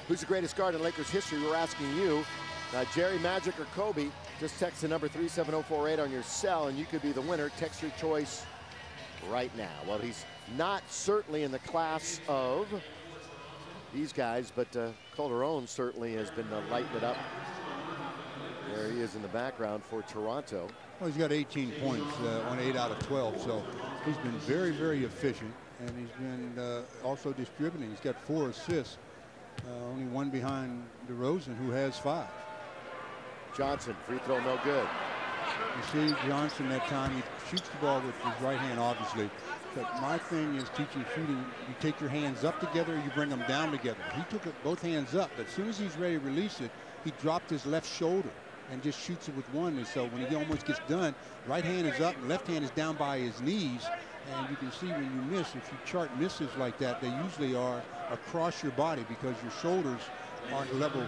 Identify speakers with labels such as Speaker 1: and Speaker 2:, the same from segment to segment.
Speaker 1: Who's the greatest guard in Lakers history? We're asking you. Jerry, Magic, or Kobe? Just text the number 37048 on your cell, and you could be the winner. Text your choice right now. Well, he's not certainly in the class of these guys, but Calderon certainly has been lighting it up. There he is in the background for Toronto.
Speaker 2: Well, he's got 18 points on 8 out of 12, so he's been very, very efficient, and he's been also distributing. He's got 4 assists, only one behind DeRozan, who has 5.
Speaker 1: Johnson, free throw, no good.
Speaker 2: You see Johnson that time, he shoots the ball with his right hand, obviously. But my thing is teaching shooting, you take your hands up together, you bring them down together. He took both hands up, but as soon as he's ready to release it, he dropped his left shoulder and just shoots it with one. And so when he almost gets done, right hand is up and left hand is down by his knees. And you can see when you miss, if you chart misses like that, they usually are across your body because your shoulders aren't level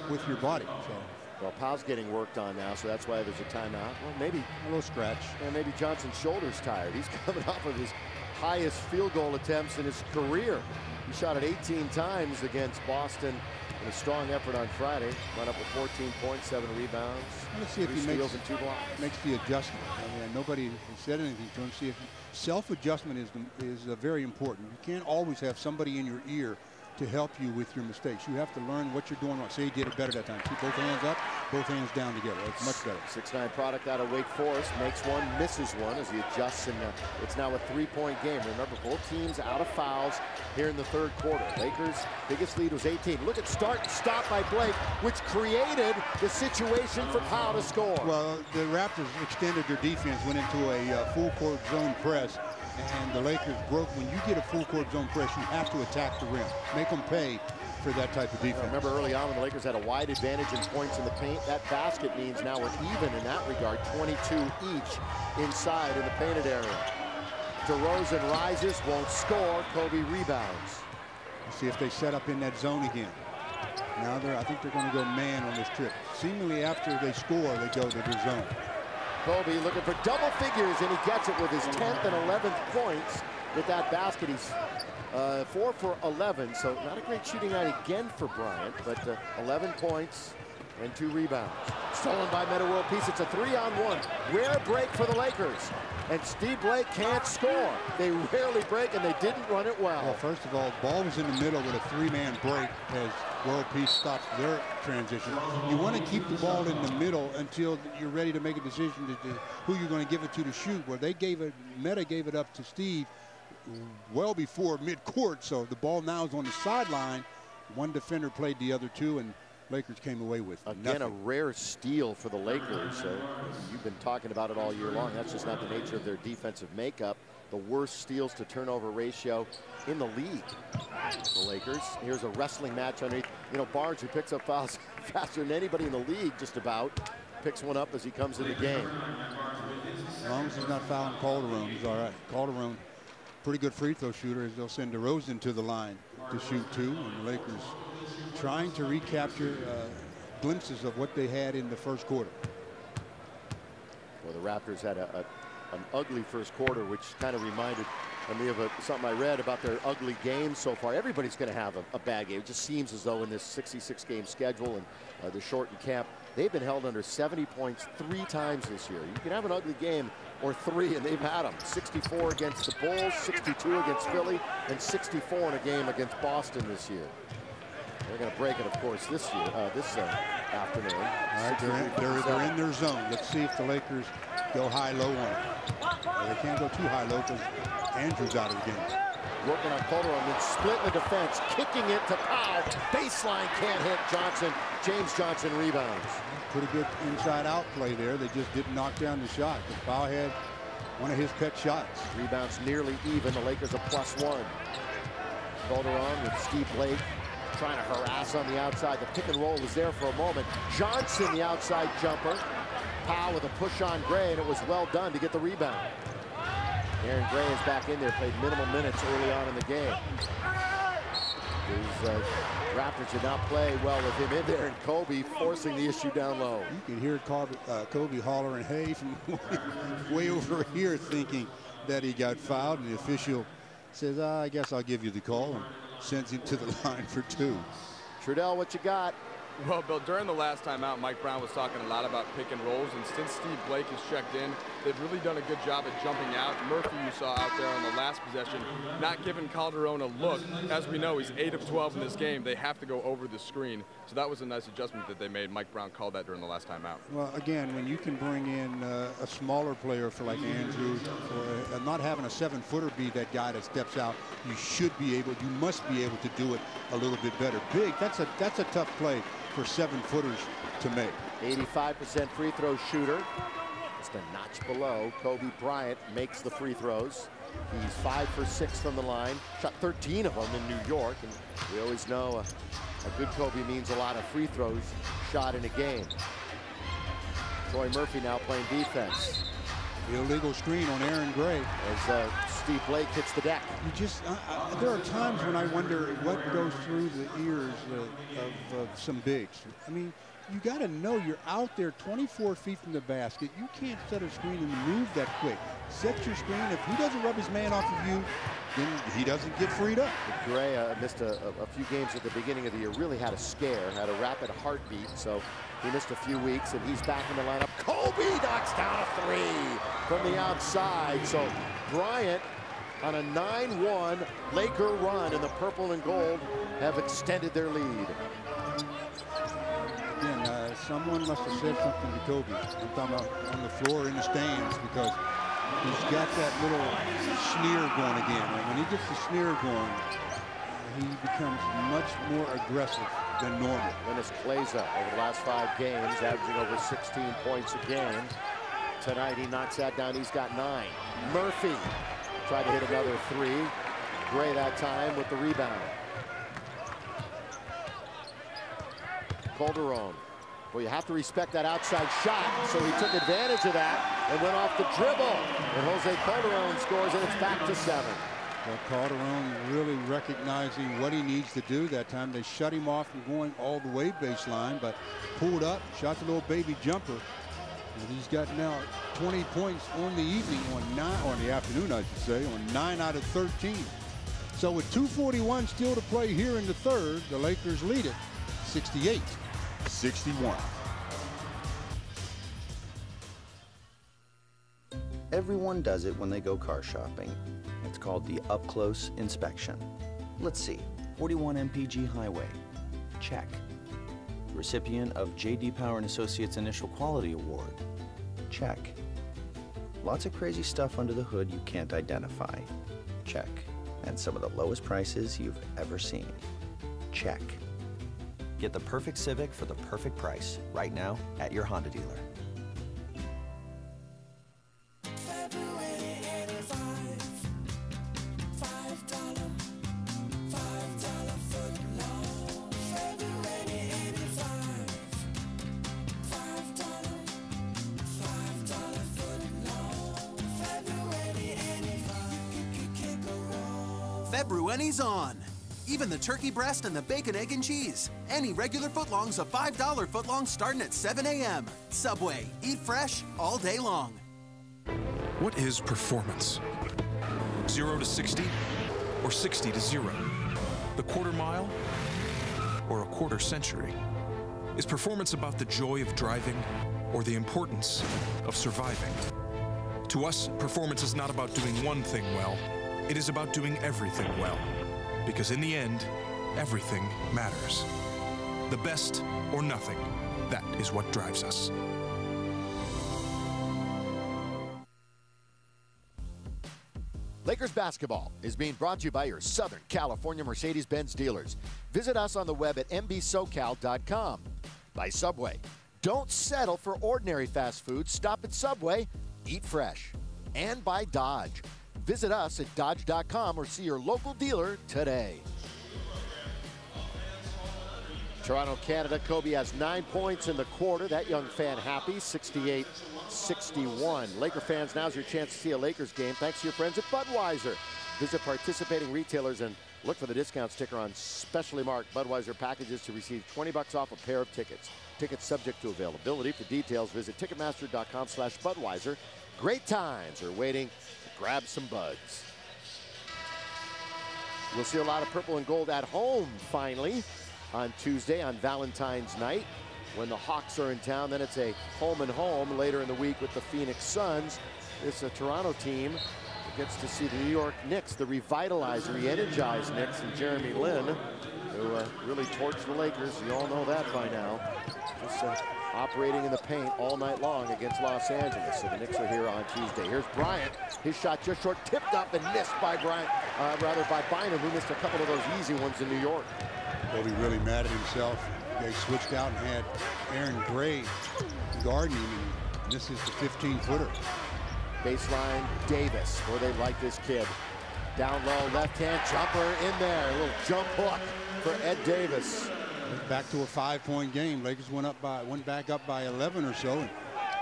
Speaker 2: with your body. So.
Speaker 1: Well, Powell's getting worked on now, so that's why there's a timeout. Well, maybe
Speaker 2: a little scratch.
Speaker 1: And maybe Johnson's shoulder's tired. He's coming off of his highest field goal attempts in his career. He shot it 18 times against Boston in a strong effort on Friday. Went up with 14 points, 7 rebounds.
Speaker 2: Let's see if he
Speaker 1: steals and 2 blocks.
Speaker 2: Makes the adjustment. I mean, nobody has said anything to him. See if self-adjustment is very important. You can't always have somebody in your ear to help you with your mistakes. You have to learn what you're doing wrong. Say he did it better that time. Keep both hands up, both hands down together. It's much better.
Speaker 1: 6'9" product out of Wake Forest. Makes one, misses one as he adjusts, and it's now a 3-point game. Remember, both teams out of fouls here in the third quarter. Lakers' biggest lead was 18. Look at start and stop by Blake, which created the situation for Powell to score.
Speaker 2: Well, the Raptors extended their defense, went into a full court zone press. And the Lakers broke. When you get a full court zone press, you have to attack the rim. Make them pay for that type of defense.
Speaker 1: Remember early on when the Lakers had a wide advantage in points in the paint, that basket means now we're even in that regard, 22 each inside in the painted area. DeRozan rises, won't score. Kobe rebounds.
Speaker 2: Let's see if they set up in that zone again. Now I think they're going to go man on this trip. Seemingly after they score, they go to their zone.
Speaker 1: Kobe looking for double figures, and he gets it with his 10th and 11th points with that basket. He's 4 for 11, so not a great shooting night again for Bryant, but 11 points and 2 rebounds. Stolen by Meta World Peace. It's a 3-on-1. Rare break for the Lakers, and Steve Blake can't score. They rarely break, and they didn't run it well.
Speaker 2: Well, first of all, ball was in the middle with a 3-man break as World Peace stops their transition. You want to keep the ball in the middle until you're ready to make a decision to who you're going to give it to shoot. Well, Meta gave it up to Steve well before midcourt, so the ball now is on the sideline. One defender played the other 2, and Lakers came away with
Speaker 1: again
Speaker 2: nothing.
Speaker 1: A rare steal for the Lakers. You've been talking about it all year long. That's just not the nature of their defensive makeup. The worst steals to turnover ratio in the league. The Lakers. Here's a wrestling match underneath. You know, Barnes, who picks up fouls faster than anybody in the league, just about, picks one up as he comes in the game.
Speaker 2: As long as he's not fouling Calderon, he's all right. Calderon, pretty good free throw shooter, as they'll send DeRozan to the line to shoot 2, and the Lakers trying to recapture glimpses of what they had in the first quarter.
Speaker 1: Well, the Raptors had an ugly first quarter, which kind of reminded me of something I read about their ugly games so far. Everybody's going to have a bad game. It just seems as though in this 66-game schedule and the shortened camp, they've been held under 70 points 3 times this year. You can have an ugly game or 3, and they've had them. 64 against the Bulls, 62 against Philly, and 64 in a game against Boston this year. They're going to break it, of course, this afternoon.
Speaker 2: All right, they're in their zone. Let's see if the Lakers go high-low on it. Well, they can't go too high-low because Andrew's out of the game.
Speaker 1: Working on Calderon, then split in the defense, kicking it to Powell. Baseline can't hit Johnson. James Johnson rebounds.
Speaker 2: Pretty good inside-out play there. They just didn't knock down the shot. But Powell had one of his pet shots.
Speaker 1: Rebounds nearly even. The Lakers are +1. Calderon with Steve Blake trying to harass on the outside. The pick and roll was there for a moment. Johnson, the outside jumper. Powell with a push on Gray, and it was well done to get the rebound. Aaron Gray is back in there, played minimal minutes early on in the game. These Raptors did not play well with him in there, and Kobe forcing the issue down low.
Speaker 2: You can hear Kobe hollering, hey, from way over here, thinking that he got fouled, and the official says, I guess I'll give you the call. And sends him to the line for 2.
Speaker 1: Trudell, what you got?
Speaker 3: Well, Bill, during the last timeout, Mike Brown was talking a lot about pick and rolls, and since Steve Blake has checked in, they've really done a good job at jumping out. Murphy, you saw out there on the last possession, not giving Calderon a look. As we know, he's 8 of 12 in this game. They have to go over the screen, so that was a nice adjustment that they made. Mike Brown called that during the last timeout.
Speaker 2: Well, again, when you can bring in a smaller player for like Andrew, or not having a 7-footer be that guy that steps out, you must be able to do it a little bit better. Big, that's a tough play for 7-footers to make.
Speaker 1: 85% free throw shooter. Just a notch below. Kobe Bryant makes the free throws. He's 5 for 6 from the line. Shot 13 of them in New York. And we always know a good Kobe means a lot of free throws shot in a game. Troy Murphy now playing defense.
Speaker 2: Illegal screen on Aaron Gray.
Speaker 1: As Steve Blake hits the deck.
Speaker 2: You just, there are times when I wonder what goes through the ears of some bigs. I mean, you got to know you're out there 24 feet from the basket. You can't set a screen and move that quick. Set your screen. If he doesn't rub his man off of you, then he doesn't get freed up.
Speaker 1: Gray missed a few games at the beginning of the year. Really had a scare, had a rapid heartbeat. So he missed a few weeks, and he's back in the lineup. Kobe knocks down a 3 from the outside. So Bryant on a 9-1 Laker run, and the purple and gold have extended their lead.
Speaker 2: Again, someone must have said something to Kobe. I'm talking about on the floor in the stands, because he's got that little sneer going again. And when he gets the sneer going, he becomes much more aggressive than normal.
Speaker 1: Dennis Kleza over the last 5 games, averaging over 16 points a game. Tonight he knocks that down. He's got 9. Murphy tried to hit another 3. Gray that time with the rebound. Calderon. Well, you have to respect that outside shot, so he took advantage of that and went off the dribble. And Jose Calderon scores, and it's back to 7.
Speaker 2: Well, Calderon really recognizing what he needs to do that time. They shut him off from going all the way baseline, but pulled up, shot the little baby jumper. And he's got now 20 points on the evening, on the afternoon, I should say, on 9 out of 13. So with 2:41 still to play here in the third, the Lakers lead it 68-61.
Speaker 4: Everyone does it when they go car shopping. It's called the up-close inspection. Let's see, 41 MPG Highway, check. Recipient of J.D. Power and Associates Initial Quality Award, check. Lots of crazy stuff under the hood you can't identify, check. And some of the lowest prices you've ever seen, check.
Speaker 5: Get the perfect Civic for the perfect price right now at your Honda dealer.
Speaker 6: February's on. Even the turkey breast and the bacon, egg, and cheese. Any regular footlong's a $5 footlong starting at 7 a.m. Subway. Eat fresh all day long.
Speaker 7: What is performance? 0 to 60 or 60 to 0? The quarter mile or a quarter century? Is performance about the joy of driving or the importance of surviving? To us, performance is not about doing one thing well. It is about doing everything well. Because in the end, everything matters. The best or nothing, that is what drives us.
Speaker 1: Lakers basketball is being brought to you by your Southern California Mercedes-Benz dealers. Visit us on the web at mbsocal.com. By Subway. Don't settle for ordinary fast food. Stop at Subway. Eat fresh. And by Dodge. Visit us at Dodge.com or see your local dealer today. Toronto, Canada. Kobe has 9 points in the quarter. That young fan happy, 68-61. Laker fans, now's your chance to see a Lakers game thanks to your friends at Budweiser. Visit participating retailers and look for the discount sticker on specially marked Budweiser packages to receive $20 off a pair of tickets. Tickets subject to availability. For details, visit Ticketmaster.com/Budweiser. Great times are waiting. Grab some buds. We'll see a lot of purple and gold at home finally on Tuesday on Valentine's night when the Hawks are in town. Then it's a home and home later in the week with the Phoenix Suns. It's a Toronto team that gets to see the New York Knicks, the revitalized, re-energized Knicks, and Jeremy Lin, who really torched the Lakers. You all know that by now. Just operating in the paint all night long against Los Angeles. So the Knicks are here on Tuesday. Here's Bryant. His shot just short, tipped up and missed by Bryant, by Bynum, who missed a couple of those easy ones in New York.
Speaker 2: He'll be really mad at himself. They switched out and had Aaron Gray guarding him, and this is the 15-footer.
Speaker 1: Baseline, Davis, where they like this kid. Down low, left-hand jumper in there. A little jump hook for Ed Davis.
Speaker 2: Back to a 5-point game. Lakers went back up by 11 or so, and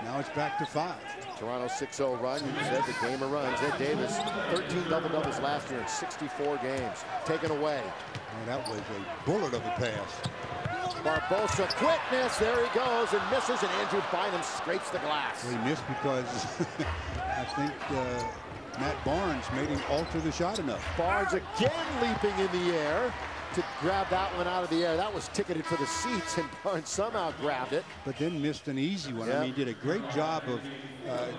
Speaker 2: now it's back to 5.
Speaker 1: Toronto 6-0 run. You said the game of runs. Ed Davis, 13 double-doubles last year in 64 games. Taken away.
Speaker 2: Oh, that was a bullet of a pass.
Speaker 1: Barbosa, quickness, there he goes, and misses, and Andrew Bynum scrapes the glass.
Speaker 2: Well, he missed because I think Matt Barnes made him alter the shot enough.
Speaker 1: Barnes again leaping in the air to grab that one out of the air. That was ticketed for the seats, and Barnes somehow grabbed it.
Speaker 2: But then missed an easy one.
Speaker 1: Yep.
Speaker 2: I mean, he did a great job of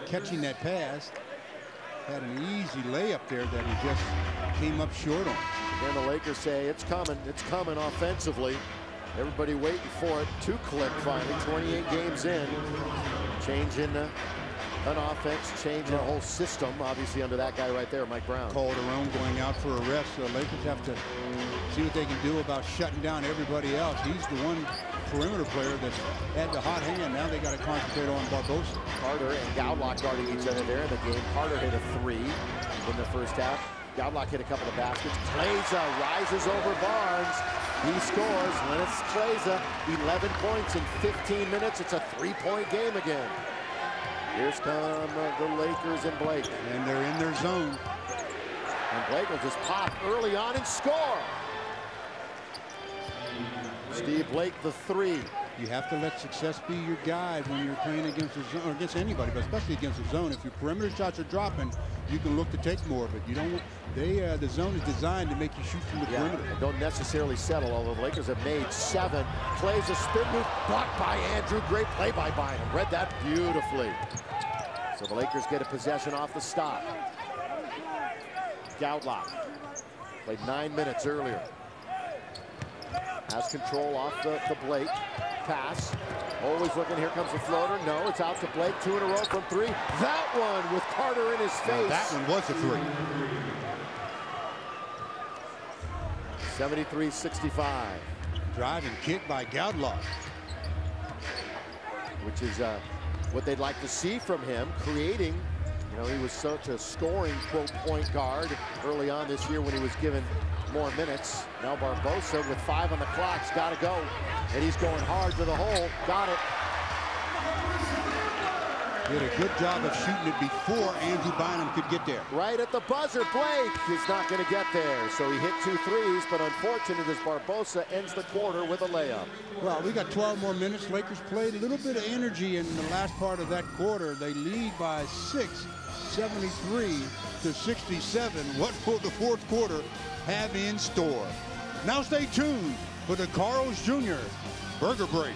Speaker 2: catching that pass. Had an easy layup there that he just came up short on.
Speaker 1: And the Lakers say it's coming offensively. Everybody waiting for it to click finally. 28 games in. Changing an offense, changing a whole system, obviously under that guy right there, Mike Brown.
Speaker 2: Calderon going out for a rest, so the Lakers have to see what they can do about shutting down everybody else. He's the one perimeter player that's had the hot hand. Now they got to concentrate on Barbosa.
Speaker 1: Carter and Gowlock guarding each other there in the game. Carter hit a 3 in the first half. Gowlock hit a couple of baskets. Kleza rises over Barnes. He scores. Lennox Kleza, 11 points in 15 minutes. It's a 3-point game again. Here's come the Lakers and Blake.
Speaker 2: And they're in their zone.
Speaker 1: And Blake will just pop early on and score. Steve Blake, the 3.
Speaker 2: You have to let success be your guide when you're playing against the zone, or against anybody, but especially against the zone. If your perimeter shots are dropping, you can look to take more of it. You don't. The zone is designed to make you shoot from the perimeter.
Speaker 1: And don't necessarily settle, although the Lakers have made 7. Plays a spin move, blocked by Andrew. Great play by Bynum. Read that beautifully. So the Lakers get a possession off the stop. Gowlock played 9 minutes earlier. Has control off the Blake. Pass. Always looking. Here comes the floater. No, it's out to Blake. 2 in a row from 3. That one with Carter in his face.
Speaker 2: Now that one was a 3.
Speaker 1: 73-65.
Speaker 2: Drive and kick by Gowlock.
Speaker 1: Which is what they'd like to see from him, creating. You know, he was such a scoring, quote, point guard early on this year when he was given more minutes. Now Barbosa with 5 on the clock's got to go. And he's going hard to the hole. Got it.
Speaker 2: Did a good job of shooting it before Andrew Bynum could get there.
Speaker 1: Right at the buzzer, Blake is not going to get there. So he hit 2 threes, but unfortunate as Barbosa ends the quarter with a layup.
Speaker 2: Well, we got 12 more minutes. Lakers played a little bit of energy in the last part of that quarter. They lead by 6, 73-67. What will the fourth quarter have in store? Now stay tuned for the Carl's Jr. Burger Break.